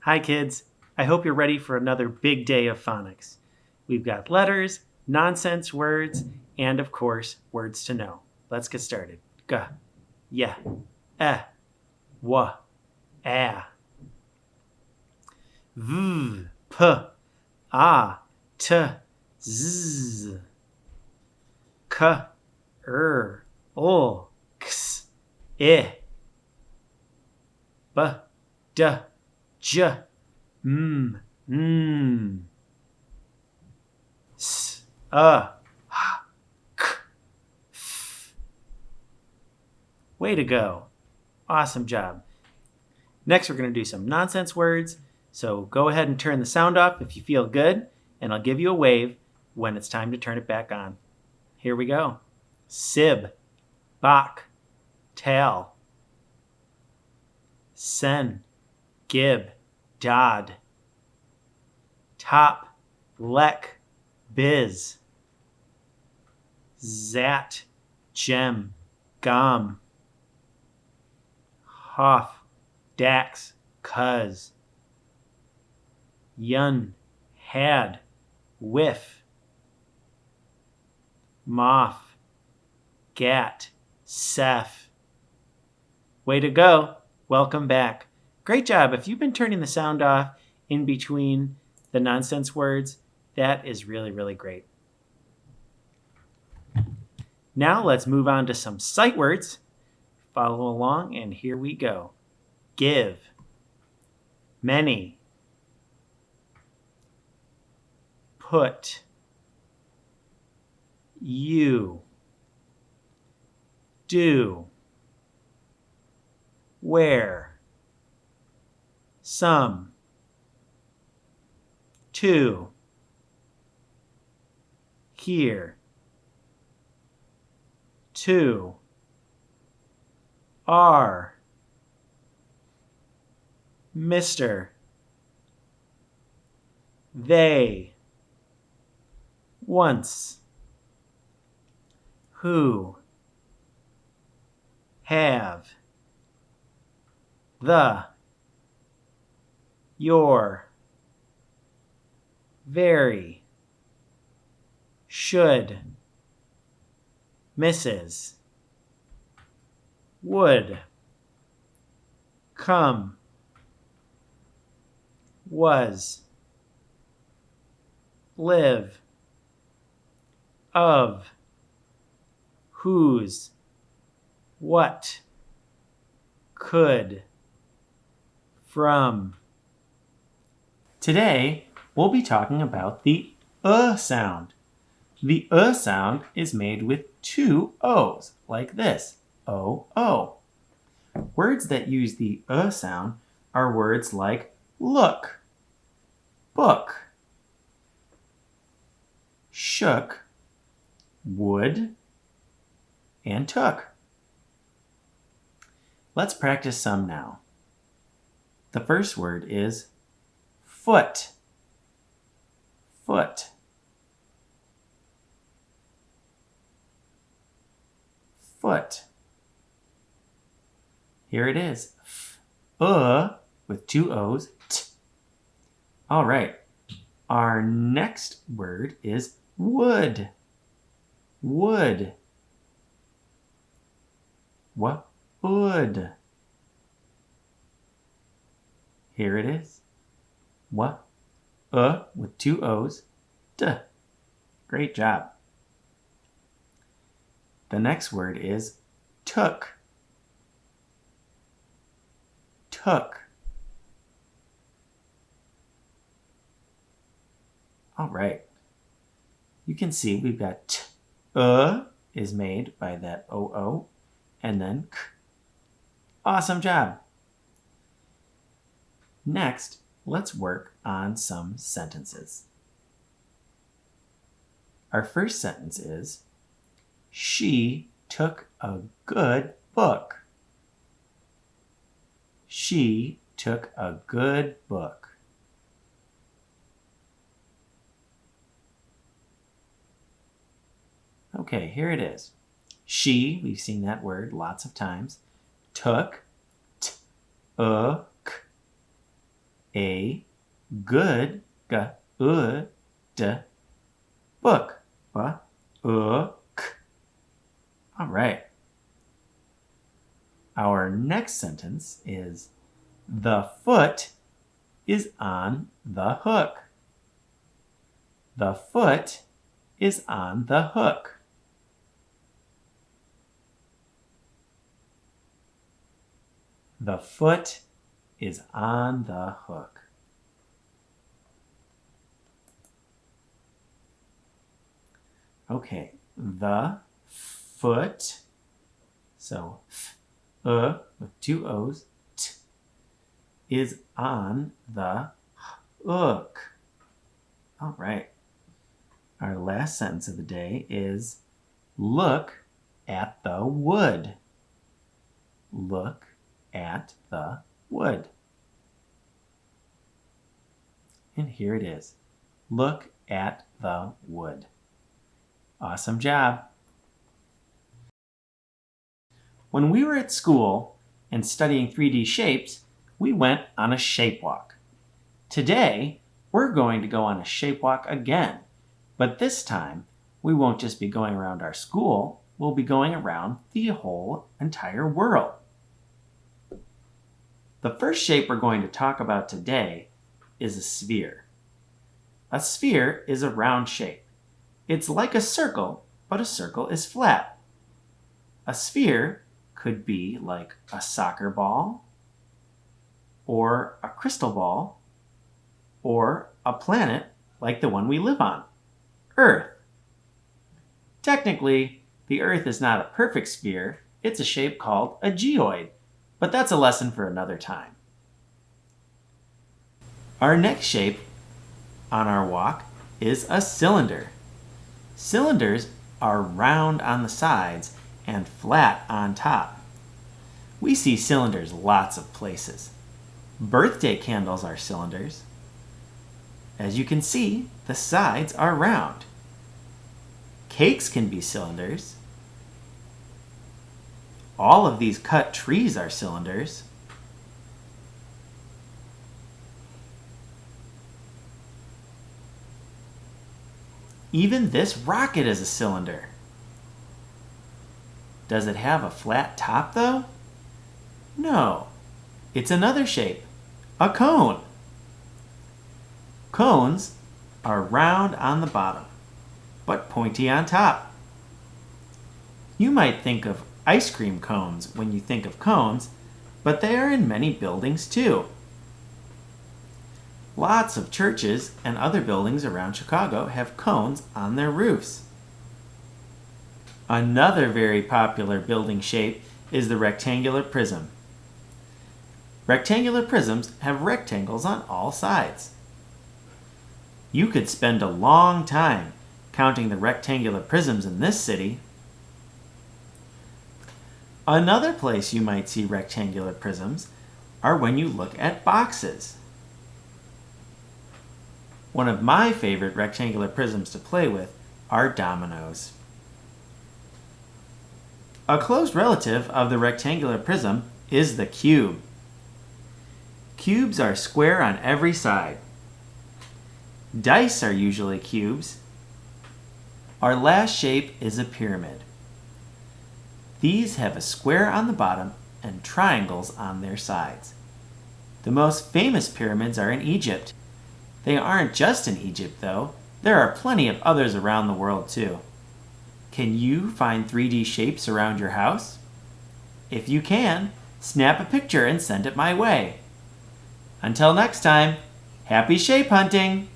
Hi, kids. I hope you're ready for another big day of phonics. We've got letters, nonsense words, and of course, words to know. Let's get started. G, yeah, wa, a, v, p, a, t, z, k, o, x, I, b, d, j, s, k, f. Way to go. Awesome job. Next, we're going to do some nonsense words. So go ahead and turn the sound off if you feel good, and I'll give you a wave when it's time to turn it back on. Here we go. Sib, bach, tail, sen, gib, dod, top, lek, biz, zat, gem, gom, hoff, dax, cuz, yun, had, whiff, moff, gat, seth. Way to go. Welcome back. Great job. If you've been turning the sound off in between the nonsense words, that is really, really great. Now let's move on to some sight words. Follow along, and here we go. Give, many, put, you, do, where, some, to, here, to, are, Mr., they, once, who, have, the, your, very, should, Mrs., would, come, was, live, of, whose, what, could, from. Today, we'll be talking about the sound. The sound is made with two O's, like this, O. Words that use the sound are words like look, book, shook, would, and took. Let's practice some now. The first word is foot, foot. Foot. Here it is. With two O's. T. All right. Our next word is wood. Wood. What? Wood. Here it is. What? With two O's. D. Great job. The next word is took. Took. All right. You can see we've got t, is made by that O, and then k. Awesome job. Next, let's work on some sentences. Our first sentence is, she took a good book. She took a good book. Okay, here it is. She, we've seen that word lots of times. Took, t, k. A good d book. K. All right. Our next sentence is the foot is on the hook. The foot is on the hook. The foot is on the hook. Okay, the foot, so with two O's, t, is on the hook. All right. Our last sentence of the day is look at the wood. Look at the wood. And here it is. Look at the wood. Awesome job. When we were at school and studying 3D shapes, we went on a shape walk. Today, we're going to go on a shape walk again, but this time we won't just be going around our school, we'll be going around the whole entire world. The first shape we're going to talk about today is a sphere. A sphere is a round shape. It's like a circle, but a circle is flat. A sphere could be like a soccer ball, or a crystal ball, or a planet like the one we live on, Earth. Technically, the Earth is not a perfect sphere, it's a shape called a geoid, but that's a lesson for another time. Our next shape on our walk is a cylinder. Cylinders are round on the sides and flat on top. We see cylinders lots of places. Birthday candles are cylinders. As you can see, the sides are round. Cakes can be cylinders. All of these cut trees are cylinders. Even this rocket is a cylinder. Does it have a flat top though? No, it's another shape, a cone. Cones are round on the bottom, but pointy on top. You might think of ice cream cones when you think of cones, but they are in many buildings too. Lots of churches and other buildings around Chicago have cones on their roofs. Another very popular building shape is the rectangular prism. Rectangular prisms have rectangles on all sides. You could spend a long time counting the rectangular prisms in this city. Another place you might see rectangular prisms are when you look at boxes. One of my favorite rectangular prisms to play with are dominoes. A close relative of the rectangular prism is the cube. Cubes are square on every side. Dice are usually cubes. Our last shape is a pyramid. These have a square on the bottom and triangles on their sides. The most famous pyramids are in Egypt. They aren't just in Egypt, though. There are plenty of others around the world, too. Can you find 3D shapes around your house? If you can, snap a picture and send it my way. Until next time, happy shape hunting!